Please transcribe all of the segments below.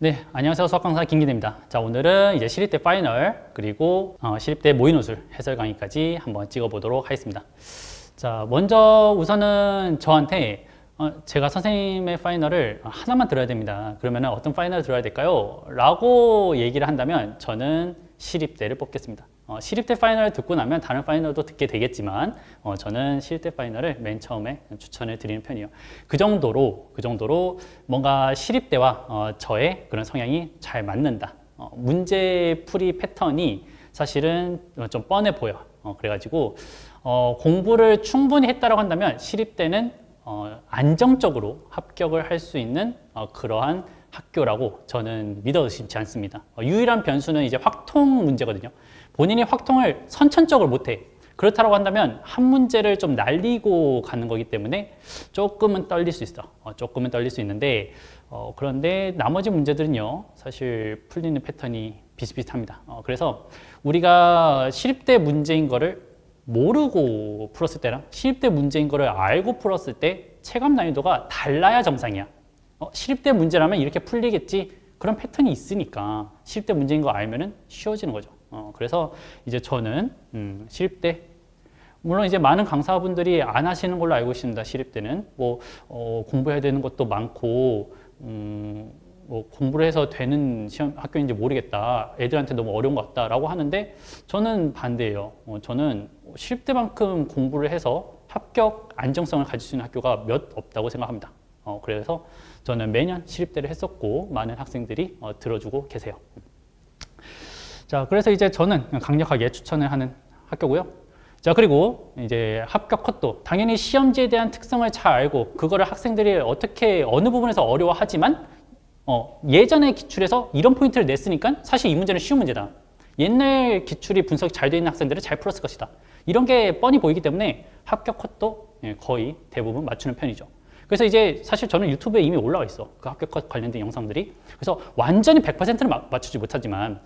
네, 안녕하세요. 수학 강사 김기대입니다. 자, 오늘은 이제 시립대 파이널 그리고 시립대 모의노술 해설 강의까지 한번 찍어보도록 하겠습니다. 자, 먼저 우선은 저한테 제가 선생님의 파이널을 하나만 들어야 됩니다. 그러면 어떤 파이널을 들어야 될까요? 라고 얘기를 한다면 저는 시립대를 뽑겠습니다. 시립대 파이널을 듣고 나면 다른 파이널도 듣게 되겠지만 저는 시립대 파이널을 맨 처음에 추천을 드리는 편이에요. 그 정도로 뭔가 시립대와 저의 그런 성향이 잘 맞는다. 문제 풀이 패턴이 사실은 좀 뻔해 보여. 그래가지고 공부를 충분히 했다라고 한다면 시립대는 안정적으로 합격을 할 수 있는 그러한 학교라고 저는 믿어 의심치 않습니다. 유일한 변수는 이제 확통 문제거든요. 본인이 확통을 선천적으로 못해. 그렇다고 한다면 한 문제를 좀 날리고 가는 거기 때문에 조금은 떨릴 수 있어. 조금은 떨릴 수 있는데 그런데 나머지 문제들은요. 사실 풀리는 패턴이 비슷비슷합니다. 그래서 우리가 시립대 문제인 거를 모르고 풀었을 때랑 시립대 문제인 거를 알고 풀었을 때 체감 난이도가 달라야 정상이야. 시립대 문제라면 이렇게 풀리겠지. 그런 패턴이 있으니까 시립대 문제인 거 알면은 쉬워지는 거죠. 그래서 이제 저는 시립대 물론 이제 많은 강사분들이 안 하시는 걸로 알고 있습니다. 시립대는 뭐 공부해야 되는 것도 많고 뭐 공부를 해서 되는 시험 학교인지 모르겠다. 애들한테 너무 어려운 것 같다라고 하는데 저는 반대예요. 저는 시립대만큼 공부를 해서 합격 안정성을 가질 수 있는 학교가 몇 없다고 생각합니다. 그래서 저는 매년 시립대를 했었고 많은 학생들이 들어주고 계세요. 자, 그래서 이제 저는 강력하게 추천을 하는 학교고요. 자, 그리고 이제 합격 컷도 당연히 시험지에 대한 특성을 잘 알고 그거를 학생들이 어떻게 어느 부분에서 어려워하지만 예전에 기출에서 이런 포인트를 냈으니까 사실 이 문제는 쉬운 문제다. 옛날 기출이 분석이 잘 되어 있는 학생들은 잘 풀었을 것이다. 이런 게 뻔히 보이기 때문에 합격 컷도 거의 대부분 맞추는 편이죠. 그래서 이제 사실 저는 유튜브에 이미 올라와 있어. 그 합격 컷 관련된 영상들이. 그래서 완전히 100%는 맞추지 못하지만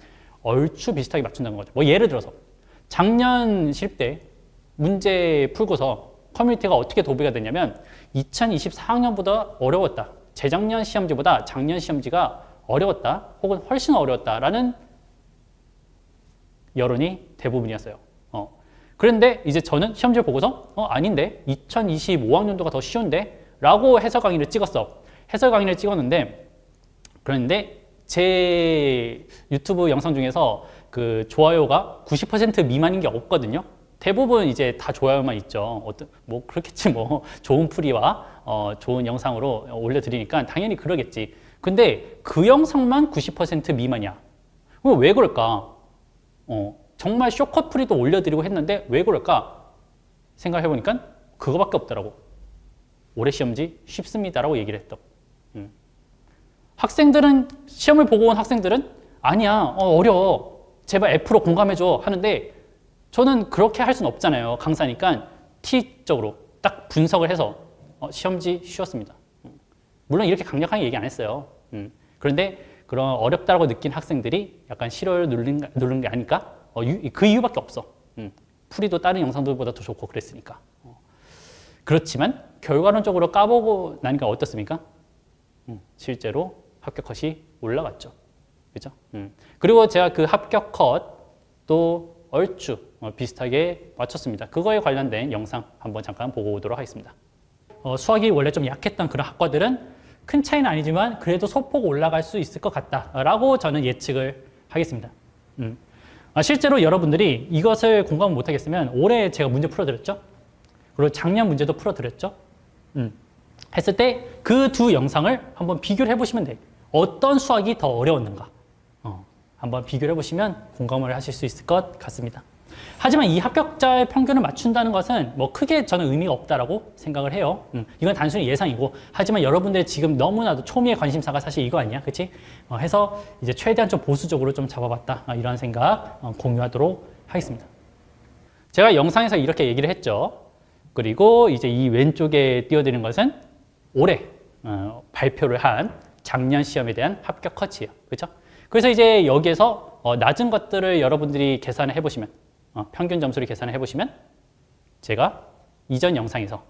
얼추 비슷하게 맞춘다는 거죠. 뭐 예를 들어서 작년 시립대 문제 풀고서 커뮤니티가 어떻게 도배가 됐냐면 2024학년보다 어려웠다. 재작년 시험지보다 작년 시험지가 어려웠다. 혹은 훨씬 어려웠다라는 여론이 대부분이었어요. 그런데 이제 저는 시험지를 보고서 아닌데 2025학년도가 더 쉬운데 라고 해설 강의를 찍었어. 해설 강의를 찍었는데 그런데 제 유튜브 영상 중에서 그 좋아요가 90% 미만인 게 없거든요. 대부분 이제 다 좋아요만 있죠. 뭐 그렇겠지 뭐 좋은 풀이와 좋은 영상으로 올려드리니까 당연히 그러겠지. 근데 그 영상만 90% 미만이야. 그럼 왜 그럴까? 정말 쇼컷 풀이도 올려드리고 했는데 왜 그럴까? 생각해보니까 그거밖에 없더라고. 올해 시험지 쉽습니다라고 얘기를 했던. 학생들은 시험을 보고 온 학생들은 아니야 어려워 제발 F로 공감해줘 하는데 저는 그렇게 할 수는 없잖아요. 강사니까 T적으로 딱 분석을 해서 시험지 쉬웠습니다. 물론 이렇게 강력하게 얘기 안 했어요. 그런데 그런 어렵다고 느낀 학생들이 약간 싫어를 누른 게 아닐까? 그 이유밖에 없어. 풀이도 다른 영상들보다 더 좋고 그랬으니까. 그렇지만 결과론적으로 까보고 나니까 어떻습니까? 실제로 합격 컷이 올라갔죠. 그죠? 그리고 제가 그 합격 컷도 얼추 비슷하게 맞췄습니다. 그거에 관련된 영상 한번 잠깐 보고 오도록 하겠습니다. 수학이 원래 좀 약했던 그런 학과들은 큰 차이는 아니지만 그래도 소폭 올라갈 수 있을 것 같다라고 저는 예측을 하겠습니다. 실제로 여러분들이 이것을 공감을 못하겠으면 올해 제가 문제 풀어드렸죠? 그리고 작년 문제도 풀어드렸죠? 했을 때 그 두 영상을 한번 비교를 해보시면 돼요. 어떤 수학이 더 어려웠는가 한번 비교를 해보시면 공감을 하실 수 있을 것 같습니다. 하지만 이 합격자의 평균을 맞춘다는 것은 뭐 크게 저는 의미가 없다라고 생각을 해요. 이건 단순히 예상이고 하지만 여러분들 지금 너무나도 초미의 관심사가 사실 이거 아니야, 그치? 해서 이제 최대한 좀 보수적으로 좀 잡아봤다 이런 생각 공유하도록 하겠습니다. 제가 영상에서 이렇게 얘기를 했죠. 그리고 이제 이 왼쪽에 띄워드리는 것은 올해 발표를 한 작년 시험에 대한 합격 컷이에요. 그렇죠? 그래서 이제 여기에서 낮은 것들을 여러분들이 계산을 해보시면 평균 점수를 계산을 해보시면 제가 이전 영상에서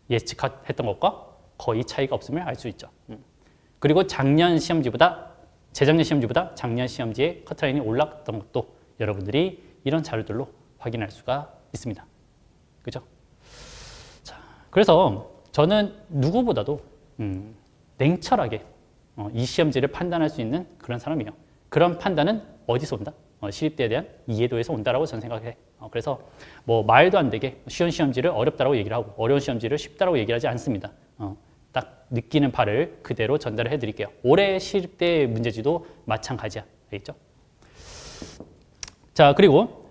예측했던 것과 거의 차이가 없음을 알 수 있죠. 그리고 재작년 시험지보다 작년 시험지의 커트라인이 올랐던 것도 여러분들이 이런 자료들로 확인할 수가 있습니다. 그죠? 자, 그래서 저는 누구보다도 냉철하게 이 시험지를 판단할 수 있는 그런 사람이에요. 그런 판단은 어디서 온다? 시립대에 대한 이해도에서 온다라고 저는 생각해. 그래서 뭐 말도 안 되게 쉬운 시험지를 어렵다라고 얘기를 하고 어려운 시험지를 쉽다라고 얘기를 하지 않습니다. 딱 느끼는 바를 그대로 전달을 해드릴게요. 올해 시립대 문제지도 마찬가지야. 알겠죠? 자, 그리고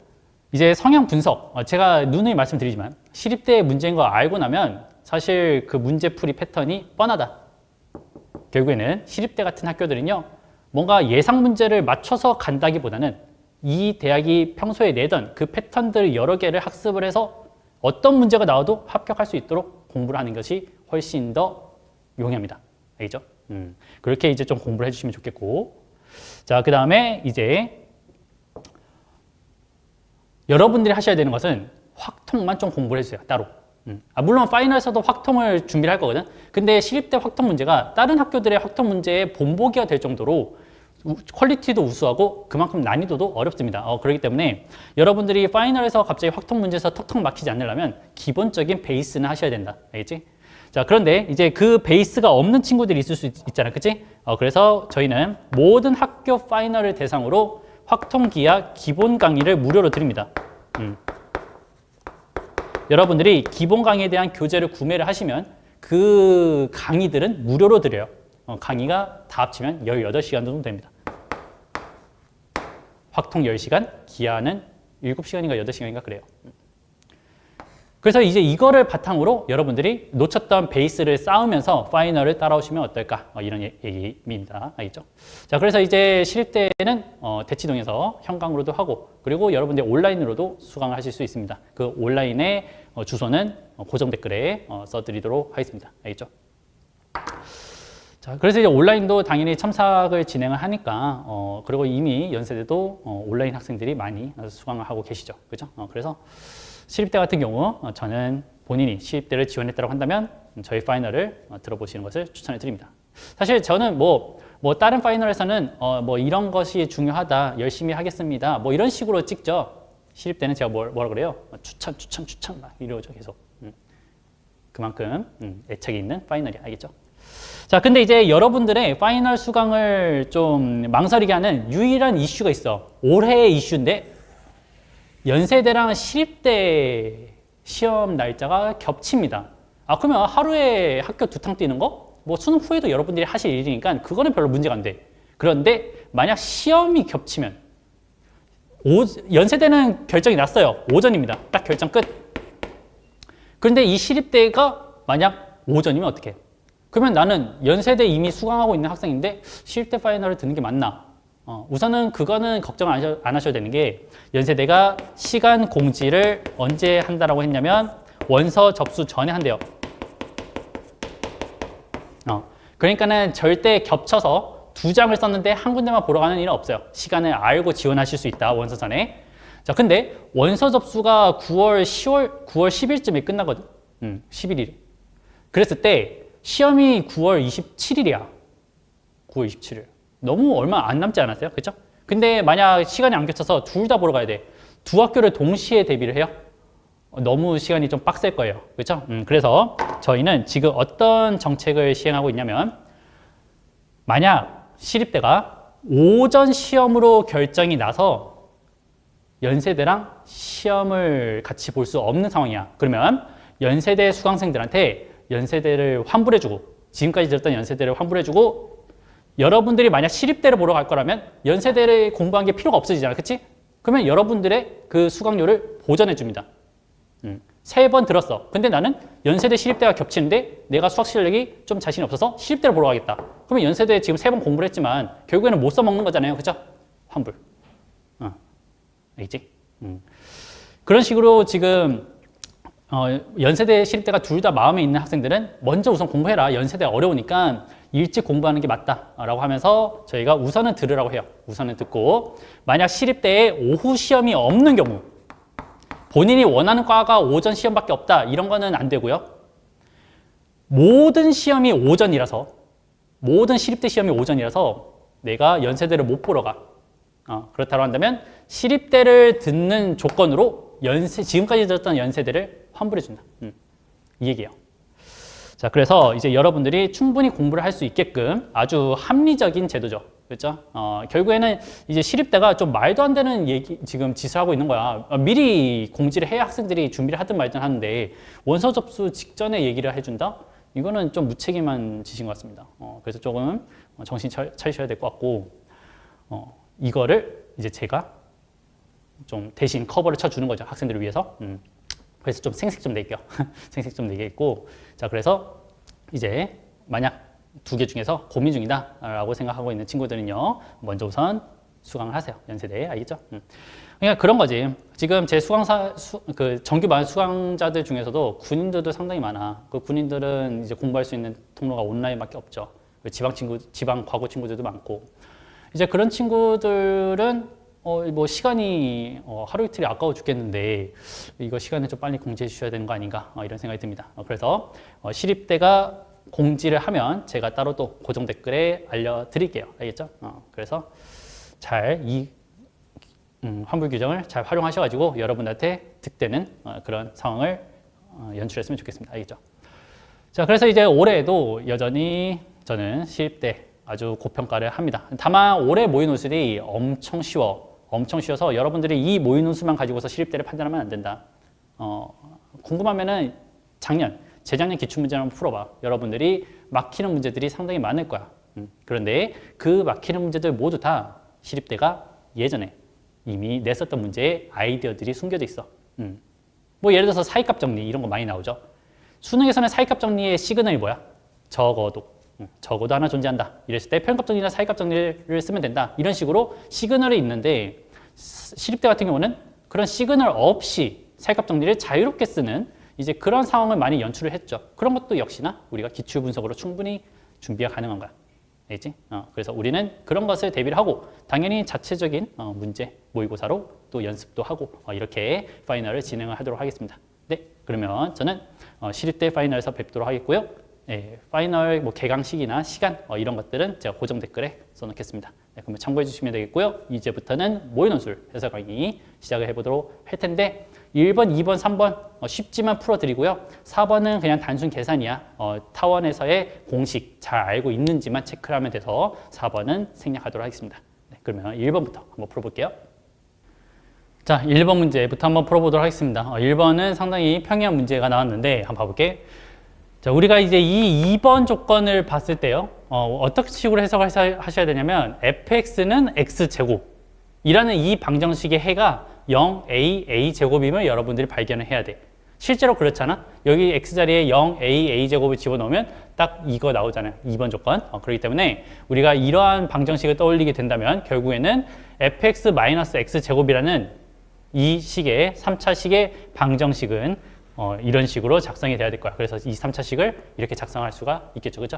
이제 성향 분석. 제가 누누이 말씀드리지만 시립대 문제인 거 알고 나면 사실 그 문제풀이 패턴이 뻔하다. 결국에는 시립대 같은 학교들은요, 뭔가 예상 문제를 맞춰서 간다기보다는 이 대학이 평소에 내던 그 패턴들 여러 개를 학습을 해서 어떤 문제가 나와도 합격할 수 있도록 공부를 하는 것이 훨씬 더 용이합니다. 알겠죠? 그렇게 이제 좀 공부를 해주시면 좋겠고. 자, 그 다음에 이제 여러분들이 하셔야 되는 것은 확통만 좀 공부를 해주세요. 따로. 물론 파이널에서도 확통을 준비를 할 거거든. 근데 시립대 확통 문제가 다른 학교들의 확통 문제의 본보기가 될 정도로 퀄리티도 우수하고 그만큼 난이도도 어렵습니다. 그렇기 때문에 여러분들이 파이널에서 갑자기 확통 문제에서 턱턱 막히지 않으려면 기본적인 베이스는 하셔야 된다. 알겠지? 자, 그런데 이제 그 베이스가 없는 친구들이 있을 수 있잖아. 그치? 그래서 저희는 모든 학교 파이널을 대상으로 확통기하 기본 강의를 무료로 드립니다. 여러분들이 기본 강의에 대한 교재를 구매를 하시면 그 강의들은 무료로 드려요. 강의가 다 합치면 18시간 정도 됩니다. 확통 10시간, 기하는 7시간인가 8시간인가 그래요. 그래서 이제 이거를 바탕으로 여러분들이 놓쳤던 베이스를 쌓으면서 파이널을 따라오시면 어떨까? 이런 얘기입니다. 알겠죠? 자, 그래서 이제 시립대는 대치동에서 현강으로도 하고 그리고 여러분들 온라인으로도 수강을 하실 수 있습니다. 그 온라인의 주소는 고정 댓글에 써드리도록 하겠습니다. 알겠죠? 자, 그래서 이제 온라인도 당연히 첨삭을 진행을 하니까 그리고 이미 연세대도 온라인 학생들이 많이 수강을 하고 계시죠. 그죠? 그래서 시립대 같은 경우 저는 본인이 시립대를 지원했다고 한다면 저희 파이널을 들어보시는 것을 추천해 드립니다. 사실 저는 뭐 다른 파이널에서는 뭐 이런 것이 중요하다, 열심히 하겠습니다, 뭐 이런 식으로 찍죠. 시립대는 제가 뭐라 그래요? 추천 막 이러죠 계속. 그만큼 애착이 있는 파이널이 알겠죠? 자, 근데 이제 여러분들의 파이널 수강을 좀 망설이게 하는 유일한 이슈가 있어. 올해의 이슈인데 연세대랑 시립대 시험 날짜가 겹칩니다. 그러면 하루에 학교 2탕 뛰는 거? 뭐 수능 후에도 여러분들이 하실 일이니까 그거는 별로 문제가 안 돼. 그런데 만약 시험이 겹치면 연세대는 결정이 났어요. 오전입니다. 딱 결정 끝. 그런데 이 시립대가 만약 오전이면 어떻게 해? 그러면 나는 연세대 이미 수강하고 있는 학생인데 시립대 파이널을 듣는 게 맞나? 우선은 그거는 걱정 안 하셔도 되는 게 연세대가 시간 공지를 언제 한다라고 했냐면 원서 접수 전에 한대요. 그러니까는 절대 겹쳐서 2장을 썼는데 한 군데만 보러 가는 일은 없어요. 시간을 알고 지원하실 수 있다, 원서 전에. 자, 근데 원서 접수가 9월 10일쯤에 끝나거든. 11일. 그랬을 때 시험이 9월 27일이야. 9월 27일. 너무 얼마 안 남지 않았어요? 그렇죠? 근데 만약 시간이 안 겹쳐서 둘 다 보러 가야 돼. 두 학교를 동시에 대비를 해요? 너무 시간이 좀 빡셀 거예요. 그렇죠? 그래서 저희는 지금 어떤 정책을 시행하고 있냐면 만약 시립대가 오전 시험으로 결정이 나서 연세대랑 시험을 같이 볼 수 없는 상황이야. 그러면 연세대 수강생들한테 연세대를 환불해주고 지금까지 들었던 연세대를 환불해주고 여러분들이 만약 시립대를 보러 갈 거라면 연세대를 공부한 게 필요가 없어지잖아. 그치? 그러면 여러분들의 그 수강료를 보전해 줍니다. 3번 들었어. 근데 나는 연세대 시립대가 겹치는데 내가 수학 실력이 좀 자신이 없어서 시립대를 보러 가겠다. 그러면 연세대에 지금 3번 공부를 했지만 결국에는 못 써먹는 거잖아요. 그죠? 환불. 알겠지? 그런 식으로 지금 연세대 시립대가 둘 다 마음에 있는 학생들은 먼저 우선 공부해라. 연세대 어려우니까 일찍 공부하는 게 맞다라고 하면서 저희가 우선은 들으라고 해요. 우선은 듣고 만약 시립대에 오후 시험이 없는 경우 본인이 원하는 과가 오전 시험밖에 없다 이런 거는 안 되고요. 모든 시험이 오전이라서 모든 시립대 시험이 오전이라서 내가 연세대를 못 보러 가. 그렇다고 한다면 시립대를 듣는 조건으로 지금까지 들었던 연세대를 환불해 준다. 이 얘기예요. 자, 그래서 이제 여러분들이 충분히 공부를 할 수 있게끔 아주 합리적인 제도죠. 그렇죠? 결국에는 이제 시립대가 좀 말도 안 되는 지금 짓을 하고 있는 거야. 미리 공지를 해야 학생들이 준비를 하든 말든 하는데 원서 접수 직전에 얘기를 해준다? 이거는 좀 무책임한 짓인 것 같습니다. 그래서 조금 정신 차리셔야 될 것 같고, 이거를 이제 제가 좀 대신 커버를 쳐주는 거죠. 학생들을 위해서. 그래서 좀 생색 좀 낼게요. 생색 좀 내겠고. 자, 그래서 이제 만약 2개 중에서 고민 중이다 라고 생각하고 있는 친구들은요, 먼저 우선 수강을 하세요. 연세대에. 알겠죠? 그러니까 그런 거지. 지금 제 그 정규반 수강자들 중에서도 군인들도 상당히 많아. 그 군인들은 이제 공부할 수 있는 통로가 온라인밖에 없죠. 지방 과고 친구들도 많고. 이제 그런 친구들은 뭐 시간이 하루 이틀이 아까워 죽겠는데 이거 시간을 좀 빨리 공지해 주셔야 되는 거 아닌가 이런 생각이 듭니다. 그래서 시립대가 공지를 하면 제가 따로 또 고정 댓글에 알려드릴게요. 알겠죠? 그래서 잘 이 환불 규정을 잘 활용하셔가지고 여러분한테 득되는 그런 상황을 연출했으면 좋겠습니다. 알겠죠? 자, 그래서 이제 올해도 여전히 저는 시립대 아주 고평가를 합니다. 다만 올해 모의 노술이 엄청 쉬워서 여러분들이 이 모의 노술만 가지고서 시립대를 판단하면 안 된다. 궁금하면은 재작년 기출문제를 한번 풀어봐. 여러분들이 막히는 문제들이 상당히 많을 거야. 그런데 그 막히는 문제들 모두 다 시립대가 예전에 이미 냈었던 문제에 아이디어들이 숨겨져 있어. 뭐 예를 들어서 사이값 정리 이런 거 많이 나오죠. 수능에서는 사이값 정리의 시그널이 뭐야? 적어도 하나 존재한다. 이랬을 때 표현값 정리나 사이값 정리를 쓰면 된다. 이런 식으로 시그널이 있는데 시립대 같은 경우는 그런 시그널 없이 사이값 정리를 자유롭게 쓰는 이제 그런 상황을 많이 연출을 했죠. 그런 것도 역시나 우리가 기출 분석으로 충분히 준비가 가능한 거야. 알겠지? 그래서 우리는 그런 것을 대비를 하고 당연히 자체적인 문제 모의고사로 또 연습도 하고 이렇게 파이널을 진행을 하도록 하겠습니다. 네, 그러면 저는 시립대 파이널에서 뵙도록 하겠고요. 네, 파이널 뭐 개강식이나 시간 이런 것들은 제가 고정 댓글에 써놓겠습니다. 네, 그러면 참고해 주시면 되겠고요. 이제부터는 모의논술 해설 강의 시작을 해보도록 할 텐데 1번, 2번, 3번 쉽지만 풀어드리고요. 4번은 그냥 단순 계산이야. 타원에서의 공식 잘 알고 있는지만 체크를 하면 돼서 4번은 생략하도록 하겠습니다. 네, 그러면 1번부터 한번 풀어볼게요. 자, 1번 문제부터 한번 풀어보도록 하겠습니다. 1번은 상당히 평이한 문제가 나왔는데 한번 봐볼게. 자, 우리가 이제 이 2번 조건을 봤을 때요. 어떤 식으로 해석을 하셔야 되냐면 fx는 x제곱이라는 이 방정식의 해가 0a 제곱임을 여러분들이 발견을 해야 돼. 실제로 그렇잖아. 여기 x 자리에 0a 제곱을 집어넣으면 딱 이거 나오잖아요. 2번 조건. 그렇기 때문에 우리가 이러한 방정식을 떠올리게 된다면 결국에는 fx-x 제곱이라는 이 식의 3차식의 방정식은 이런 식으로 작성이 돼야 될 거야. 그래서 이 3차식을 이렇게 작성할 수가 있겠죠. 그죠?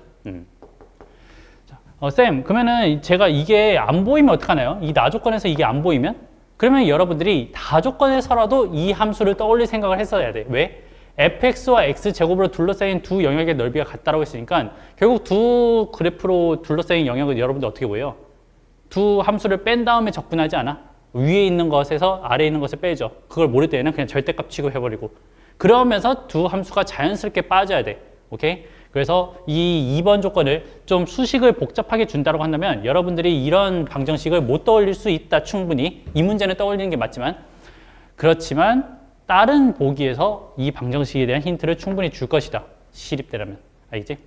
쌤, 그러면은 제가 이게 안 보이면 어떡하나요? 이 나조건에서 이게 안 보이면? 그러면 여러분들이 다조건에서라도 이 함수를 떠올릴 생각을 했어야 돼. 왜? fx와 x제곱으로 둘러싸인 두 영역의 넓이가 같다라고 했으니까 결국 두 그래프로 둘러싸인 영역을 여러분들 어떻게 보여요? 두 함수를 뺀 다음에 접근하지 않아? 위에 있는 것에서 아래에 있는 것을 빼죠. 그걸 모를 때는 그냥 절대값 취급해버리고 그러면서 두 함수가 자연스럽게 빠져야 돼. 오케이? 그래서 이 2번 조건을 좀 수식을 복잡하게 준다고 한다면 여러분들이 이런 방정식을 못 떠올릴 수 있다. 충분히. 이 문제는 떠올리는 게 맞지만 그렇지만 다른 보기에서 이 방정식에 대한 힌트를 충분히 줄 것이다. 시립대라면. 알겠지?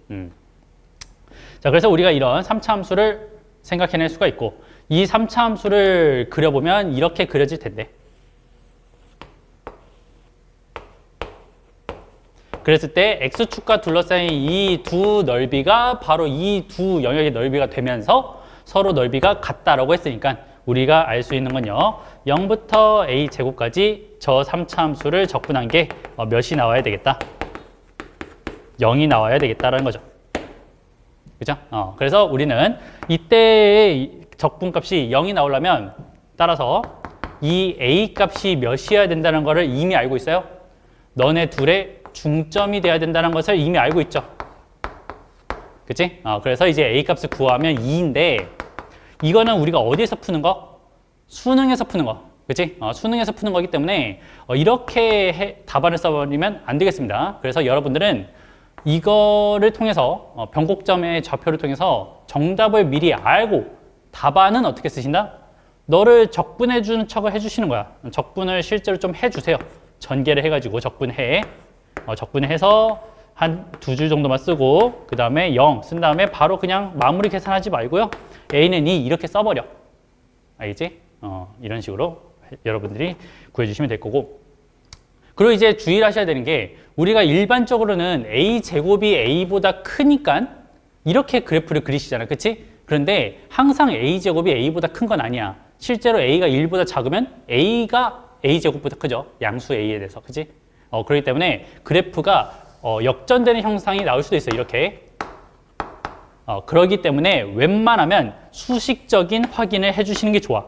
자, 그래서 우리가 이런 3차 함수를 생각해낼 수가 있고 이 3차 함수를 그려보면 이렇게 그려질 텐데 그랬을 때 x축과 둘러싸인 이 두 넓이가 바로 이 두 영역의 넓이가 되면서 서로 넓이가 같다라고 했으니까 우리가 알 수 있는 건요. 0부터 a 제곱까지 저 3차 함수를 적분한 게 몇이 나와야 되겠다? 0이 나와야 되겠다라는 거죠. 그죠? 그래서 우리는 이때의 적분값이 0이 나오려면 따라서 이 a 값이 몇이어야 된다는 거를 이미 알고 있어요. 너네 둘의 중점이 돼야 된다는 것을 이미 알고 있죠. 그치? 그래서 이제 A 값을 구하면 2인데 이거는 우리가 어디에서 푸는 거? 수능에서 푸는 거. 그치? 수능에서 푸는 거기 때문에 이렇게 답안을 써버리면 안 되겠습니다. 그래서 여러분들은 이거를 통해서 변곡점의 좌표를 통해서 정답을 미리 알고 답안은 어떻게 쓰신다? 너를 적분해 주는 척을 해주시는 거야. 적분을 실제로 좀 해주세요. 전개를 해가지고 적분해. 적분해서 한 2줄 정도만 쓰고 그 다음에 0 쓴 다음에 바로 그냥 마무리 계산하지 말고요. A는 2 이렇게 써버려. 알겠지? 이런 식으로 여러분들이 구해주시면 될 거고. 그리고 이제 주의를 하셔야 되는 게 우리가 일반적으로는 A제곱이 A보다 크니까 이렇게 그래프를 그리시잖아. 그치? 그런데 항상 A제곱이 A보다 큰 건 아니야. 실제로 A가 1보다 작으면 A가 A제곱보다 크죠. 양수 A에 대해서. 그치? 그렇기 때문에 그래프가 역전되는 형상이 나올 수도 있어요. 이렇게. 그렇기 때문에 웬만하면 수식적인 확인을 해주시는 게 좋아.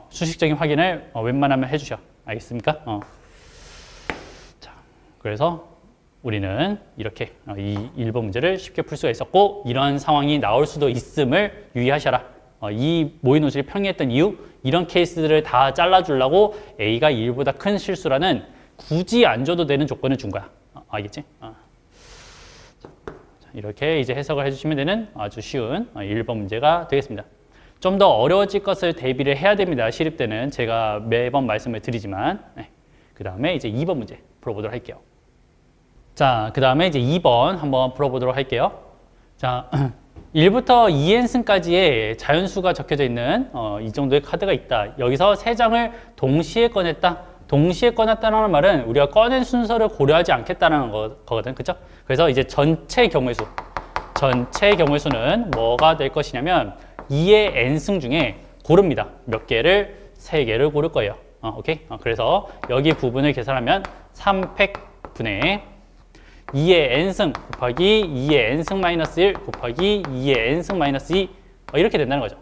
수식적인 확인을 웬만하면 해주셔. 알겠습니까? 자, 그래서 우리는 이렇게 이 1번 문제를 쉽게 풀 수가 있었고 이런 상황이 나올 수도 있음을 유의하셔라. 이 모의노실이 평이했던 이유 이런 케이스들을 다 잘라주려고 A가 1보다 큰 실수라는 굳이 안 줘도 되는 조건을 준 거야. 알겠지? 자, 이렇게 이제 해석을 해주시면 되는 아주 쉬운 1번 문제가 되겠습니다. 좀 더 어려워질 것을 대비를 해야 됩니다. 시립 때는 제가 매번 말씀을 드리지만 그 다음에 이제 2번 문제 풀어보도록 할게요. 자, 그 다음에 이제 2번 한번 풀어보도록 할게요. 자, 1부터 2n승까지의 자연수가 적혀져 있는 이 정도의 카드가 있다. 여기서 3장을 동시에 꺼냈다. 동시에 꺼냈다는 말은 우리가 꺼낸 순서를 고려하지 않겠다는 거거든. 그쵸? 그래서 이제 전체 경우의 수는 뭐가 될 것이냐면 2의 n승 중에 고릅니다. 몇 개를? 3개를 고를 거예요. 오케이? 그래서 여기 부분을 계산하면 3팩분의 2의 n승 곱하기 2의 n승 마이너스 1 곱하기 2의 n승 마이너스 2 이렇게 된다는 거죠.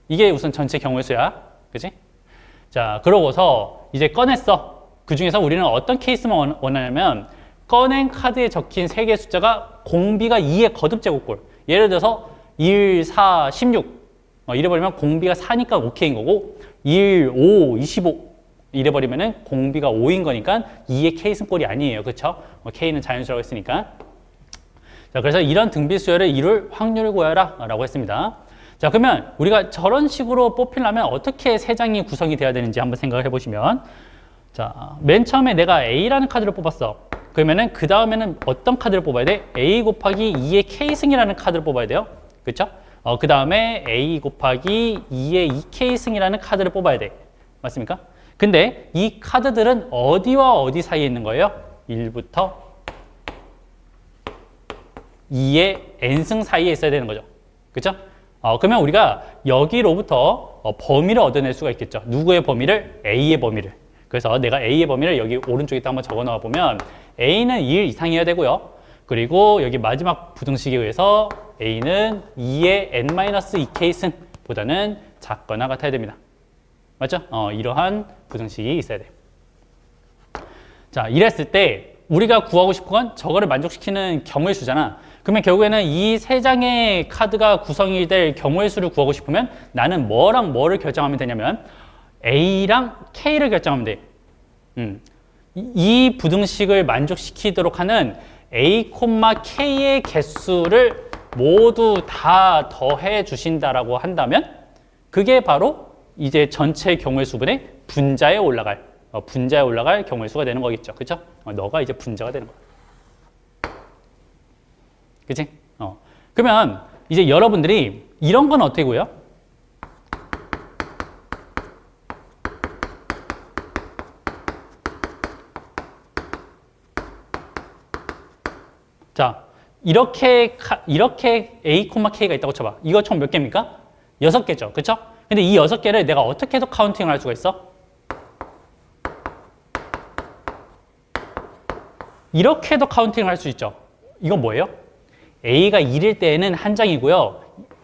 이게 우선 전체 경우의 수야. 그치? 자, 그러고서 이제 꺼냈어. 그 중에서 우리는 어떤 케이스만 원하냐면 꺼낸 카드에 적힌 3개의 숫자가 공비가 2의 거듭제곱꼴. 예를 들어서 1, 4, 16 이래버리면 공비가 4니까 오케이인 거고 1, 5, 25 이래버리면은 공비가 5인 거니까 2의 K승꼴이 아니에요. 그쵸? K는 자연수라고 했으니까. 자, 그래서 이런 등비수열을 이룰 확률을 구하라 라고 했습니다. 자, 그러면 우리가 저런 식으로 뽑히려면 어떻게 3장이 구성이 돼야 되는지 한번 생각을 해보시면 자, 맨 처음에 내가 A라는 카드를 뽑았어. 그러면은 그 다음에는 어떤 카드를 뽑아야 돼? A 곱하기 2의 K승이라는 카드를 뽑아야 돼요. 그쵸? 그 다음에 A 곱하기 2의 2K승이라는 카드를 뽑아야 돼. 맞습니까? 근데 이 카드들은 어디와 어디 사이에 있는 거예요? 1부터 2의 n승 사이에 있어야 되는 거죠. 그쵸? 그러면 우리가 여기로부터 범위를 얻어낼 수가 있겠죠. 누구의 범위를? A의 범위를. 그래서 내가 A의 범위를 여기 오른쪽에 한번 적어 넣어 보면 A는 1 이상이어야 되고요. 그리고 여기 마지막 부등식에 의해서 A는 2의 n-2K승보다는 작거나 같아야 됩니다. 맞죠? 이러한 부등식이 있어야 돼요. 자, 이랬을 때 우리가 구하고 싶은 건 저거를 만족시키는 경우의 수잖아. 그러면 결국에는 이 3장의 카드가 구성이 될 경우의 수를 구하고 싶으면 나는 뭐랑 뭐를 결정하면 되냐면 A랑 K를 결정하면 돼. 이 부등식을 만족시키도록 하는 A, K의 개수를 모두 다 더해 주신다라고 한다면 그게 바로 이제 전체 경우의 수분의 분자에 올라갈 경우의 수가 되는 거겠죠. 그쵸? 너가 이제 분자가 되는 거야. 그치? 그러면 이제 여러분들이 이런 건 어떻게 구해요? 자, 이렇게 A, K가 있다고 쳐봐. 이거 총 몇 개입니까? 6개죠. 그쵸? 근데 이 6개를 내가 어떻게 해서 카운팅을 할 수가 있어? 이렇게 해도 카운팅을 할 수 있죠. 이건 뭐예요? A가 1일 때에는 1장이고요.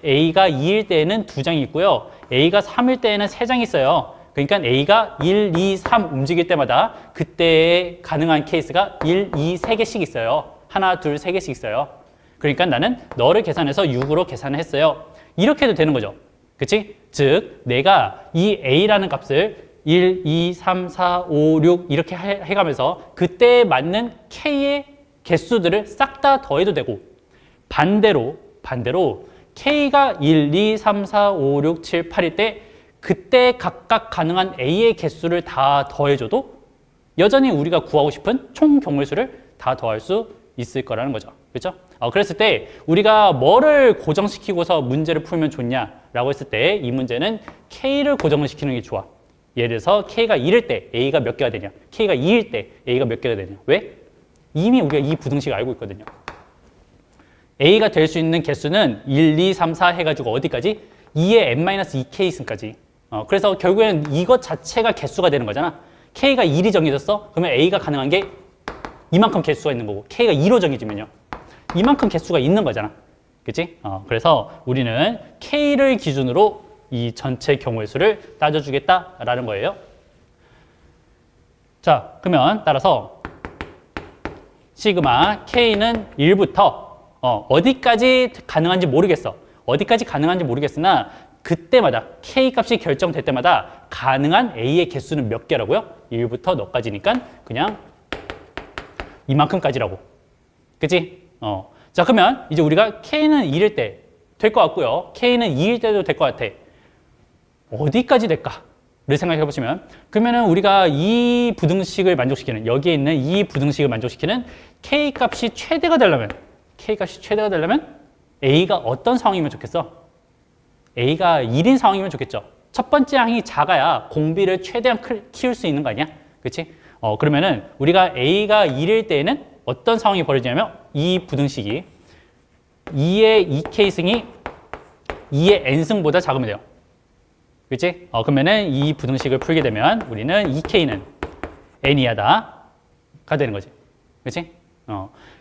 A가 2일 때에는 2장이 있고요. A가 3일 때에는 3장이 있어요. 그러니까 A가 1, 2, 3 움직일 때마다 그때 가능한 케이스가 1, 2, 3개씩 있어요. 하나, 둘, 세 개씩 있어요. 그러니까 나는 너를 계산해서 6으로 계산을 했어요. 이렇게 해도 되는 거죠. 그치? 즉 내가 이 A라는 값을 1, 2, 3, 4, 5, 6 이렇게 해가면서 그때에 맞는 K의 개수들을 싹 다 더해도 되고 반대로 K가 1, 2, 3, 4, 5, 6, 7, 8일 때 그때 각각 가능한 A의 개수를 다 더해줘도 여전히 우리가 구하고 싶은 총 경우의 수를 다 더할 수 있을 거라는 거죠. 그렇죠? 그랬을 때 우리가 뭐를 고정시키고서 문제를 풀면 좋냐라고 했을 때 이 문제는 K를 고정을 시키는 게 좋아. 예를 들어서 K가 1일 때 A가 몇 개가 되냐? K가 2일 때 A가 몇 개가 되냐? 왜? 이미 우리가 이 부등식을 알고 있거든요. A가 될 수 있는 개수는 1, 2, 3, 4 해가지고 어디까지? 2의 n-2k승까지. 그래서 결국에는 이것 자체가 개수가 되는 거잖아. K가 1이 정해졌어? 그러면 A가 가능한 게 이만큼 개수가 있는 거고 K가 2로 정해지면요. 이만큼 개수가 있는 거잖아. 그치? 그래서 우리는 K를 기준으로 이 전체 경우의 수를 따져주겠다라는 거예요. 자, 그러면 따라서 시그마 K는 1부터 어디까지 가능한지 모르겠어. 어디까지 가능한지 모르겠으나 그때마다 K 값이 결정될 때마다 가능한 A의 개수는 몇 개라고요? 1부터 너까지니까 그냥 이만큼까지라고. 그치? 자, 그러면 이제 우리가 K는 1일 때 될 것 같고요. K는 2일 때도 될 것 같아. 어디까지 될까를 생각해 보시면 그러면은 우리가 이 부등식을 만족시키는 여기에 있는 이 부등식을 만족시키는 K 값이 최대가 되려면 A가 어떤 상황이면 좋겠어? A가 1인 상황이면 좋겠죠. 첫 번째 항이 작아야 공비를 최대한 키울 수 있는 거 아니야? 그치? 그러면은 우리가 A가 1일 때에는 어떤 상황이 벌어지냐면 이 부등식이 2의 2K승이 2의 N승보다 작으면 돼요. 그치? 그러면은 이 부등식을 풀게 되면 우리는 2K는 N 이하다가 되는 거지. 그치?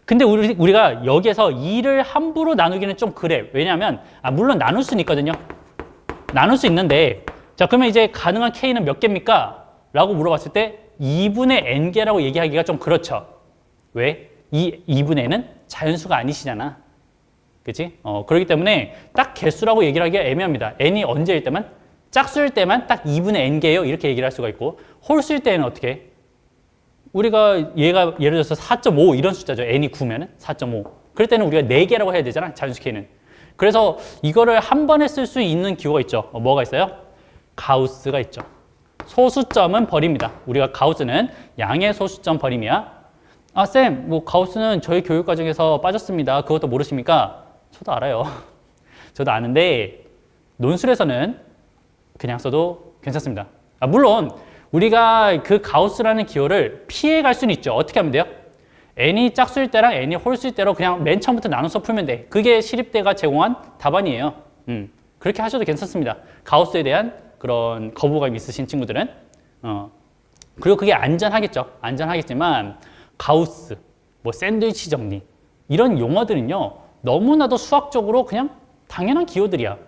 근데 우리가 여기에서 2를 함부로 나누기는 좀 그래. 왜냐하면, 물론 나눌 수는 있거든요. 나눌 수 있는데, 자, 그러면 이제 가능한 K는 몇 개입니까? 라고 물어봤을 때 2분의 N개라고 얘기하기가 좀 그렇죠. 왜? 이 2분의 N은 자연수가 아니시잖아. 그치? 그렇기 때문에 딱 개수라고 얘기를 하기가 애매합니다. N이 언제일 때만? 짝수일 때만 딱 2분의 N개예요. 이렇게 얘기를 할 수가 있고, 홀수일 때는 어떻게 해? 우리가 얘가 예를 들어서 4.5 이런 숫자죠. n이 9면은 4.5. 그럴 때는 우리가 4개라고 해야 되잖아. 자연수 K는. 그래서 이거를 한 번에 쓸 수 있는 기호가 있죠. 뭐가 있어요? 가우스가 있죠. 소수점은 버립니다. 우리가 가우스는 양의 소수점 버림이야. 쌤, 뭐 가우스는 저희 교육 과정에서 빠졌습니다. 그것도 모르십니까? 저도 알아요. 저도 아는데 논술에서는 그냥 써도 괜찮습니다. 물론 우리가 그 가우스라는 기호를 피해갈 수는 있죠. 어떻게 하면 돼요? n이 짝수일 때랑 n이 홀수일 때로 그냥 맨 처음부터 나눠서 풀면 돼. 그게 시립대가 제공한 답안이에요. 그렇게 하셔도 괜찮습니다. 가우스에 대한 그런 거부감이 있으신 친구들은. 그리고 그게 안전하겠죠. 안전하겠지만 가우스, 뭐 샌드위치 정리 이런 용어들은요. 너무나도 수학적으로 그냥 당연한 기호들이야.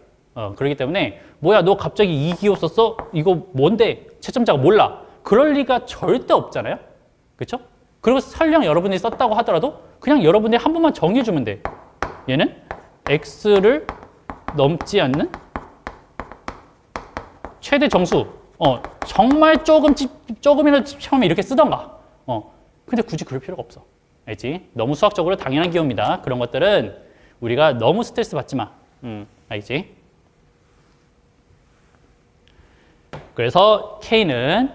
그렇기 때문에 뭐야 너 갑자기 이 기호 썼어? 이거 뭔데? 채점자가 몰라. 그럴 리가 절대 없잖아요. 그렇죠? 그리고 설령 여러분이 썼다고 하더라도 그냥 여러분이 한 번만 정해주면 돼. 얘는 x를 넘지 않는 최대 정수. 정말 조금이라도 처음에 이렇게 쓰던가. 근데 굳이 그럴 필요가 없어. 알지? 너무 수학적으로 당연한 기호입니다. 그런 것들은 우리가 너무 스트레스 받지 마. 알지? 그래서 K는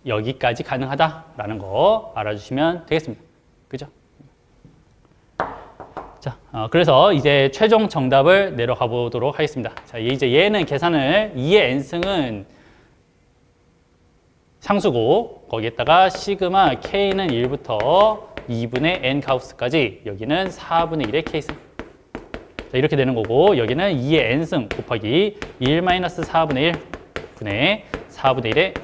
여기까지 가능하다라는 거 알아주시면 되겠습니다. 그죠? 자, 그래서 이제 최종 정답을 내려가 보도록 하겠습니다. 자, 이제 얘는 계산을 2의 n승은 상수고 거기에다가 시그마 K는 1부터 2분의 n 가우스까지 여기는 4분의 1의 K승. 자, 이렇게 되는 거고 여기는 2의 n승 곱하기 1-4분의 1 분의 4분의 1의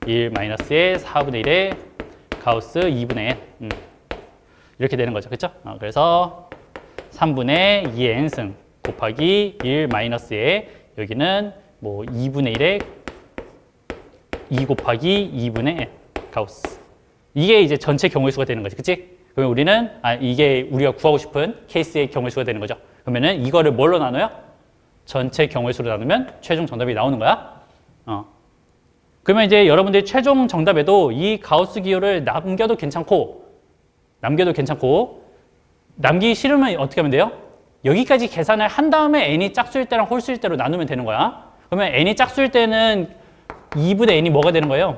1-의 4분의 1의 가우스 2분의 n 이렇게 되는 거죠. 그렇죠? 그래서 3분의 2의 n승 곱하기 1-의 여기는 뭐 2분의 1의 2 곱하기 2분의 n 가우스. 이게 이제 전체 경우의 수가 되는 거지. 그치? 그러면 우리는 이게 우리가 구하고 싶은 케이스의 경우의 수가 되는 거죠. 그러면은 이거를 뭘로 나눠요? 전체 경우의 수로 나누면 최종 정답이 나오는 거야. 그러면 이제 여러분들이 최종 정답에도 이 가우스 기호를 남겨도 괜찮고 남기기 싫으면 어떻게 하면 돼요? 여기까지 계산을 한 다음에 n이 짝수일 때랑 홀수일 때로 나누면 되는 거야. 그러면 n이 짝수일 때는 2분의 n이 뭐가 되는 거예요?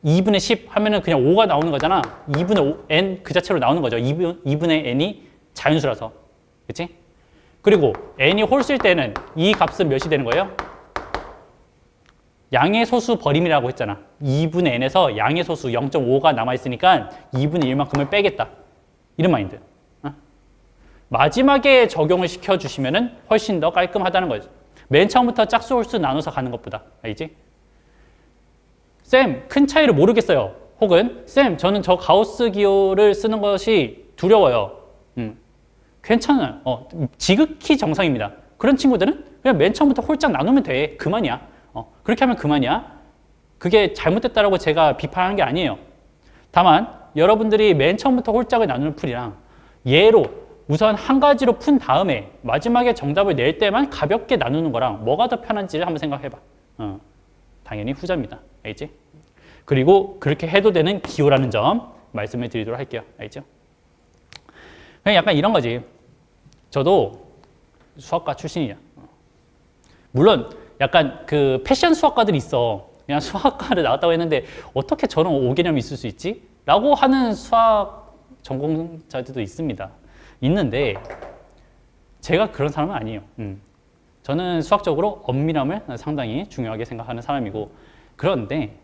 2분의 10 하면은 그냥 5가 나오는 거잖아. 2분의 5, n 그 자체로 나오는 거죠. 2분의 n이 자연수라서. 그치? 그리고 n이 홀수일 때는 이 값은 몇이 되는 거예요? 양의 소수 버림이라고 했잖아. 2분의 n에서 양의 소수 0.5가 남아있으니까 2분의 1만큼을 빼겠다. 이런 마인드. 마지막에 적용을 시켜주시면 훨씬 더 깔끔하다는 거죠. 맨 처음부터 짝수 홀수 나눠서 가는 것보다. 알지? 쌤, 큰 차이를 모르겠어요. 혹은 쌤, 저는 저 가우스 기호를 쓰는 것이 두려워요. 괜찮아요. 지극히 정상입니다. 그런 친구들은 그냥 맨 처음부터 홀짝 나누면 돼. 그만이야. 그렇게 하면 그만이야. 그게 잘못됐다라고 제가 비판하는 게 아니에요. 다만 여러분들이 맨 처음부터 홀짝을 나누는 풀이랑 예로 우선 한 가지로 푼 다음에 마지막에 정답을 낼 때만 가볍게 나누는 거랑 뭐가 더 편한지를 한번 생각해봐. 당연히 후자입니다. 알겠지? 그리고 그렇게 해도 되는 기호라는 점 말씀을 드리도록 할게요. 알겠죠? 그냥 약간 이런 거지. 저도 수학과 출신이야. 물론 약간 그 패션 수학과들이 있어. 그냥 수학과를 나왔다고 했는데 어떻게 저런 오개념이 있을 수 있지? 라고 하는 수학 전공자들도 있습니다. 있는데 제가 그런 사람은 아니에요. 저는 수학적으로 엄밀함을 상당히 중요하게 생각하는 사람이고, 그런데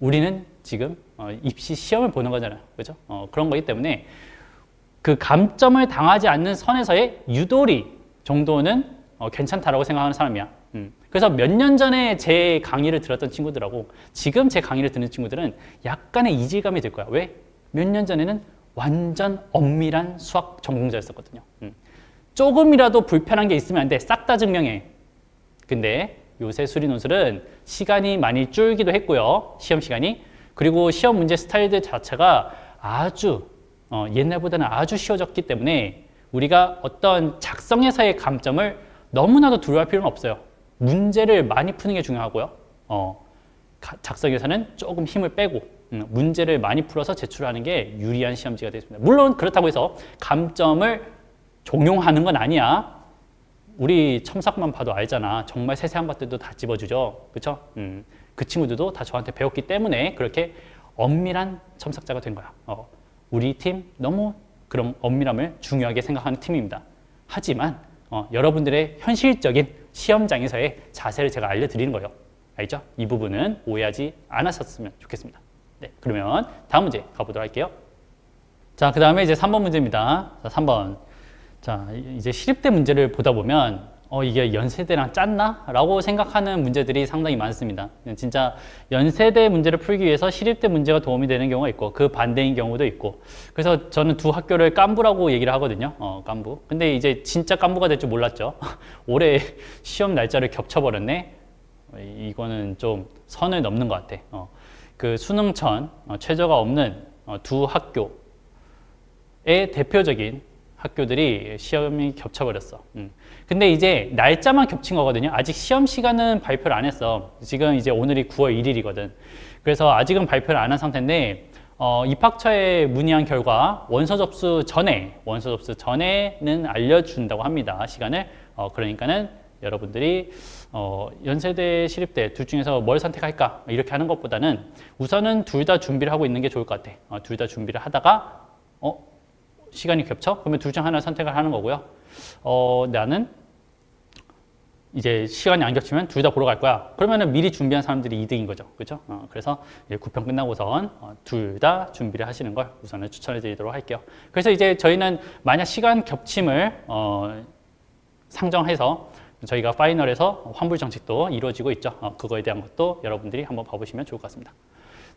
우리는 지금 입시 시험을 보는 거잖아요. 그죠? 그런 거기 때문에 그 감점을 당하지 않는 선에서의 유도리 정도는 괜찮다라고 생각하는 사람이야. 그래서 몇 년 전에 제 강의를 들었던 친구들하고 지금 제 강의를 듣는 친구들은 약간의 이질감이 들 거야. 왜? 몇 년 전에는 완전 엄밀한 수학 전공자였었거든요. 조금이라도 불편한 게 있으면 안 돼. 싹 다 증명해. 근데 요새 수리논술은 시간이 많이 줄기도 했고요. 시험 시간이. 그리고 시험 문제 스타일들 자체가 아주 옛날보다는 아주 쉬워졌기 때문에 우리가 어떤 작성에서의 감점을 너무나도 두려워할 필요는 없어요. 문제를 많이 푸는 게 중요하고요. 작성에서는 조금 힘을 빼고 문제를 많이 풀어서 제출하는 게 유리한 시험지가 되겠습니다. 물론 그렇다고 해서 감점을 종용하는 건 아니야. 우리 첨삭만 봐도 알잖아. 정말 세세한 것들도 다 집어주죠. 그렇죠? 그 친구들도 다 저한테 배웠기 때문에 그렇게 엄밀한 첨삭자가 된 거야. 우리 팀 너무 그런 엄밀함을 중요하게 생각하는 팀입니다. 하지만 여러분들의 현실적인 시험장에서의 자세를 제가 알려드리는 거예요. 알죠? 이 부분은 오해하지 않으셨으면 좋겠습니다. 네, 그러면 다음 문제 가보도록 할게요. 자, 그 다음에 이제 3번 문제입니다. 자, 3번. 자, 이제 시립대 문제를 보다 보면 이게 연세대랑 짰나? 라고 생각하는 문제들이 상당히 많습니다. 진짜 연세대 문제를 풀기 위해서 시립대 문제가 도움이 되는 경우가 있고 그 반대인 경우도 있고, 그래서 저는 두 학교를 깐부라고 얘기를 하거든요. 깐부. 근데 이제 진짜 깐부가 될 줄 몰랐죠. 올해 시험 날짜를 겹쳐버렸네. 이거는 좀 선을 넘는 것 같아. 그 수능천 최저가 없는 두 학교의 대표적인 학교들이 시험이 겹쳐버렸어. 근데 이제 날짜만 겹친 거거든요. 아직 시험 시간은 발표를 안 했어. 지금 이제 오늘이 9월 1일이거든. 그래서 아직은 발표를 안 한 상태인데 입학처에 문의한 결과 원서 접수 전에는 알려준다고 합니다. 시간을. 그러니까는 여러분들이 연세대, 시립대 둘 중에서 뭘 선택할까 이렇게 하는 것보다는 우선은 둘 다 준비를 하고 있는 게 좋을 것 같아. 둘 다 준비를 하다가 시간이 겹쳐? 그러면 둘 중 하나를 선택을 하는 거고요. 나는 이제 시간이 안 겹치면 둘 다 보러 갈 거야. 그러면은 미리 준비한 사람들이 이득인 거죠. 그렇죠? 그래서 9편 끝나고선 둘 다 준비를 하시는 걸 우선은 추천해 드리도록 할게요. 그래서 이제 저희는 만약 시간 겹침을 상정해서 저희가 파이널에서 환불 정책도 이루어지고 있죠. 그거에 대한 것도 여러분들이 한번 봐보시면 좋을 것 같습니다.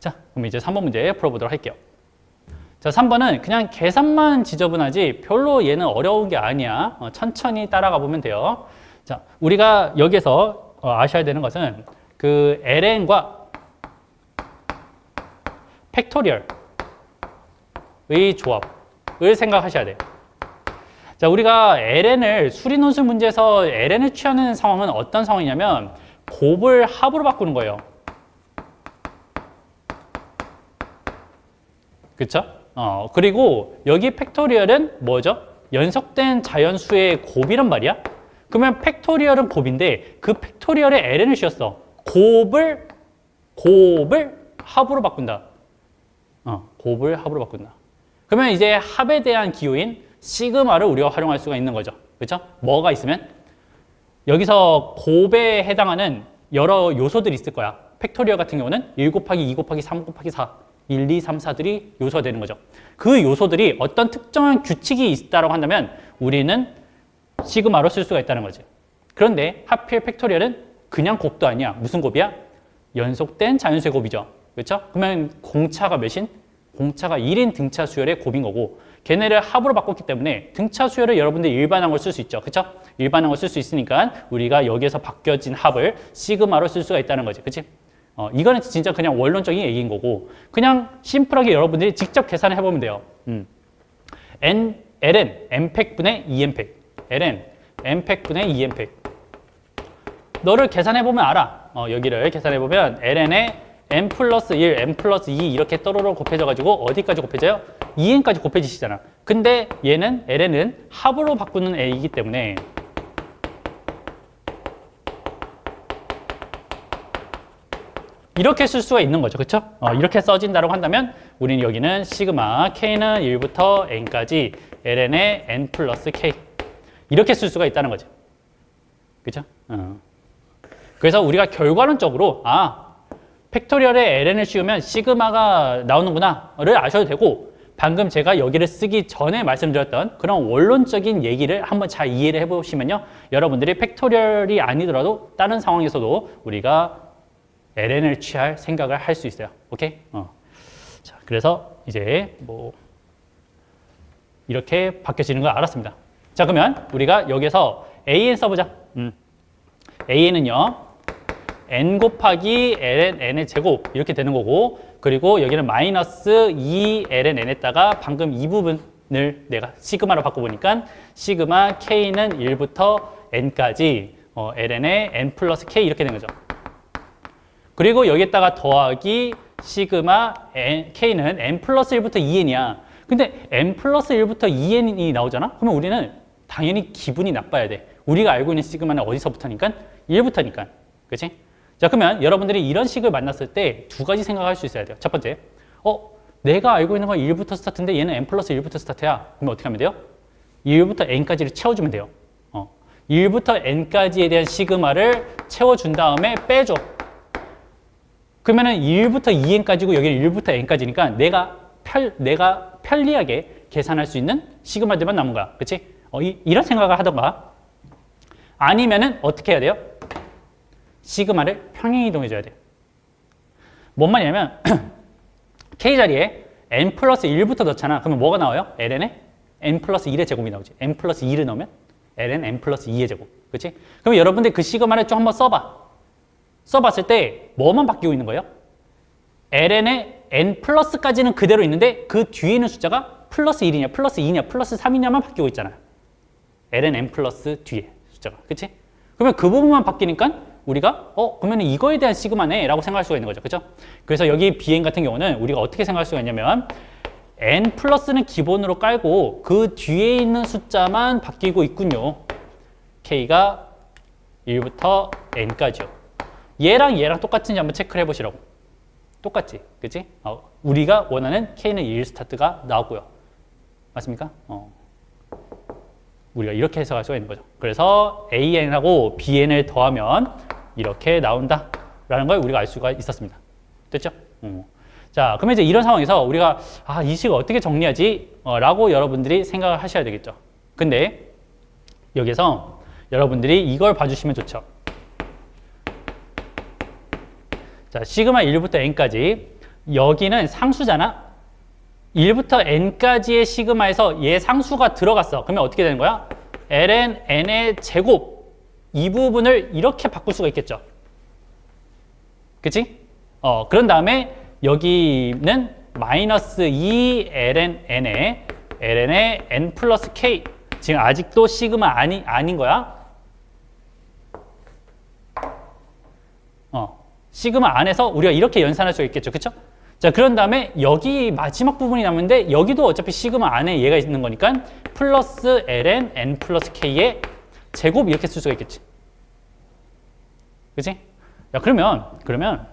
자, 그럼 이제 3번 문제 풀어보도록 할게요. 자, 3번은 그냥 계산만 지저분하지 별로 얘는 어려운 게 아니야. 천천히 따라가 보면 돼요. 자, 우리가 여기서 아셔야 되는 것은 그 ln과 팩토리얼 조합을 생각하셔야 돼요. 자, 우리가 ln을 수리논술 문제에서 ln을 취하는 상황은 어떤 상황이냐면 곱을 합으로 바꾸는 거예요. 그쵸? 그리고 여기 팩토리얼은 뭐죠? 연속된 자연수의 곱이란 말이야? 그러면 팩토리얼은 곱인데 그 팩토리얼에 ln을 씌웠어. 곱을 합으로 바꾼다. 곱을 합으로 바꾼다. 그러면 이제 합에 대한 기호인 시그마를 우리가 활용할 수가 있는 거죠. 그렇죠? 뭐가 있으면 여기서 곱에 해당하는 여러 요소들이 있을 거야. 팩토리얼 같은 경우는 1 곱하기 2 곱하기 3 곱하기 4 1, 2, 3, 4들이 요소가 되는 거죠. 그 요소들이 어떤 특정한 규칙이 있다고 한다면 우리는 시그마로 쓸 수가 있다는 거지. 그런데 하필 팩토리얼은 그냥 곱도 아니야. 무슨 곱이야? 연속된 자연수의 곱이죠. 그렇죠? 그러면 공차가 몇인? 공차가 1인 등차 수열의 곱인 거고 걔네를 합으로 바꿨기 때문에 등차 수열을 여러분들이 일반항을 쓸 수 있죠. 그렇죠? 일반항을 쓸 수 있으니까 우리가 여기에서 바뀌어진 합을 시그마로 쓸 수가 있다는 거지. 그렇지? 이거는 진짜 그냥 원론적인 얘기인 거고 그냥 심플하게 여러분들이 직접 계산을 해보면 돼요. ln n팩분의 2n팩 ln n팩분의 2n팩 너를 계산해보면 알아. 여기를 계산해보면 ln에 n 플러스 1, n 플러스 2 이렇게 또로로 곱해져가지고 어디까지 곱해져요? 2n까지 곱해지시잖아. 근데 얘는 ln은 합으로 바꾸는 a이기 때문에 이렇게 쓸 수가 있는 거죠. 그렇죠? 이렇게 써진다고 한다면 우리는 여기는 시그마 k는 1부터 n까지 ln의 n 플러스 k 이렇게 쓸 수가 있다는 거죠. 그렇죠? 그래서 우리가 결과론적으로 팩토리얼에 ln을 씌우면 시그마가 나오는구나를 아셔도 되고 방금 제가 여기를 쓰기 전에 말씀드렸던 그런 원론적인 얘기를 한번 잘 이해를 해보시면요. 여러분들이 팩토리얼이 아니더라도 다른 상황에서도 우리가 ln을 취할 생각을 할 수 있어요. 오케이? 자, 그래서 이제 뭐 이렇게 바뀌어지는 걸 알았습니다. 자, 그러면 우리가 여기서 an 써보자. an은요. n 곱하기 ln n의 제곱 이렇게 되는 거고 그리고 여기는 마이너스 2ln n에다가 방금 이 부분을 내가 시그마로 바꿔보니까 시그마 k는 1부터 n까지 ln의 n 플러스 k 이렇게 된 거죠. 그리고 여기에다가 더하기 시그마 k는 n 플러스 1부터 2n이야. 근데 n 플러스 1부터 2n이 나오잖아? 그러면 우리는 당연히 기분이 나빠야 돼. 우리가 알고 있는 시그마는 어디서부터니까? 1부터니까. 그치? 자, 그러면 여러분들이 이런 식을 만났을 때 두 가지 생각할 수 있어야 돼요. 첫 번째, 내가 알고 있는 건 1부터 스타트인데 얘는 n 플러스 1부터 스타트야. 그러면 어떻게 하면 돼요? 1부터 n까지를 채워주면 돼요. 1부터 n까지에 대한 시그마를 채워준 다음에 빼줘. 그러면은 1부터 2n까지고 여기는 1부터 n까지니까 내가 편리하게 계산할 수 있는 시그마들만 남은 거야. 그치? 이런 생각을 하던가 아니면은 어떻게 해야 돼요? 시그마를 평행이동해줘야 돼요. 뭔 말이냐면 k 자리에 n 플러스 1부터 넣잖아. 그러면 뭐가 나와요? ln에 n 플러스 1의 제곱이 나오지. n 플러스 2를 넣으면 ln n 플러스 2의 제곱. 그치? 그럼 여러분들 그 시그마를 좀 한번 써봤을 때 뭐만 바뀌고 있는 거예요? ln의 n 플러스까지는 그대로 있는데 그 뒤에 있는 숫자가 플러스 1이냐 플러스 2냐 플러스 3이냐만 바뀌고 있잖아요. ln n 플러스 뒤에 숫자가. 그치? 그러면 그 부분만 바뀌니까 우리가 그러면 이거에 대한 시그마네 라고 생각할 수가 있는 거죠. 그죠? 그래서 여기 bn 같은 경우는 우리가 어떻게 생각할 수가 있냐면 n 플러스는 기본으로 깔고 그 뒤에 있는 숫자만 바뀌고 있군요. k가 1부터 n까지요. 얘랑 똑같은지 한번 체크를 해보시라고. 똑같지? 그치? 우리가 원하는 k는 1 스타트가 나왔고요. 맞습니까? 우리가 이렇게 해석할 수가 있는 거죠. 그래서 an하고 bn을 더하면 이렇게 나온다라는 걸 우리가 알 수가 있었습니다. 됐죠? 자, 그러면 이제 이런 상황에서 우리가 이 식을 어떻게 정리하지? 라고 여러분들이 생각을 하셔야 되겠죠. 근데 여기서 여러분들이 이걸 봐주시면 좋죠. 자, 시그마 1부터 n까지 여기는 상수잖아. 1부터 n까지의 시그마에서 얘 상수가 들어갔어. 그러면 어떻게 되는 거야? ln n의 제곱 이 부분을 이렇게 바꿀 수가 있겠죠. 그치? 그런 다음에 여기는 마이너스 2 ln n에 ln에 n 플러스 k. 지금 아직도 시그마 아닌 거야. 시그마 안에서 우리가 이렇게 연산할 수 있겠죠. 그쵸? 자, 그런 다음에 여기 마지막 부분이 남는데 여기도 어차피 시그마 안에 얘가 있는 거니까 플러스 ln n 플러스 k의 제곱 이렇게 쓸 수가 있겠지. 그치? 야, 그러면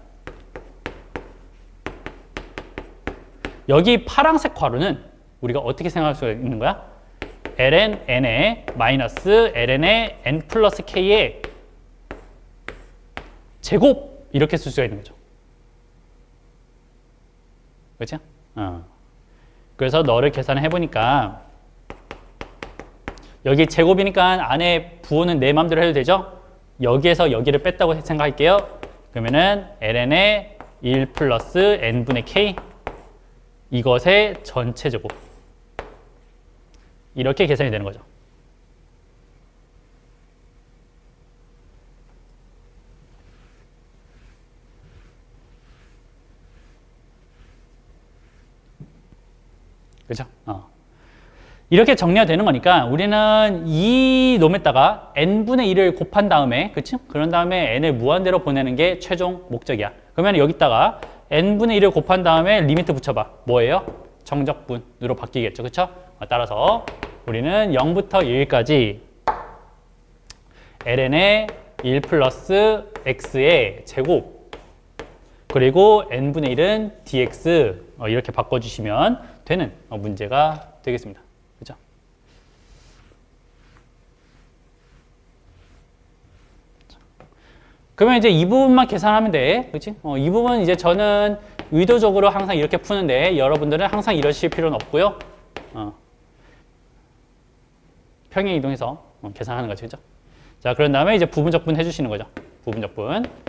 여기 파란색 괄호는 우리가 어떻게 생각할 수가 있는 거야? ln n에 마이너스 ln의 n 플러스 k의 제곱 이렇게 쓸 수가 있는 거죠. 그렇죠? 그래서 너를 계산해 보니까 여기 제곱이니까 안에 부호는 내 마음대로 해도 되죠? 여기에서 여기를 뺐다고 생각할게요. 그러면은 ln의 1 플러스 n분의 k 이것의 전체 제곱 이렇게 계산이 되는 거죠. 그죠? 이렇게 정리가 되는 거니까 우리는 이 놈에다가 n분의 1을 곱한 다음에, 그치? 그런 다음에 n을 무한대로 보내는 게 최종 목적이야. 그러면 여기다가 n분의 1을 곱한 다음에 리미트 붙여봐. 뭐예요? 정적분으로 바뀌겠죠. 그쵸? 따라서 우리는 0부터 1까지 ln의 1 플러스 x의 제곱 그리고 n분의 1은 dx 이렇게 바꿔주시면 되는 문제가 되겠습니다. 그죠? 그러면 이제 이 부분만 계산하면 돼. 그치? 이 부분 이제 저는 의도적으로 항상 이렇게 푸는데 여러분들은 항상 이러실 필요는 없고요. 평행 이동해서 계산하는 거죠. 그죠? 자, 그런 다음에 이제 부분적분 해주시는 거죠. 부분적분.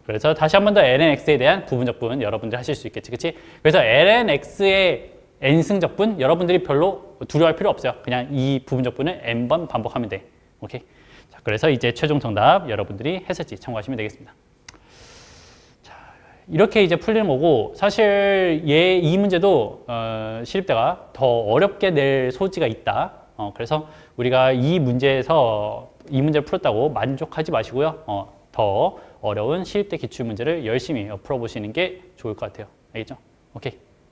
그래서 다시 한 번 더 lnx에 대한 부분적분 여러분들 하실 수 있겠지, 그치? 그래서 lnx의 n승적분 여러분들이 별로 두려워할 필요 없어요. 그냥 이 부분적분을 n번 반복하면 돼. 오케이? 자, 그래서 이제 최종 정답 여러분들이 해설지 참고하시면 되겠습니다. 자, 이렇게 이제 풀리는 거고 사실 이 문제도 시립대가 더 어렵게 낼 소지가 있다. 그래서 우리가 이 문제를 풀었다고 만족하지 마시고요. 더 어려운 시립대 기출문제를 열심히 풀어보시는 게 좋을 것 같아요. 알겠죠? 오케이.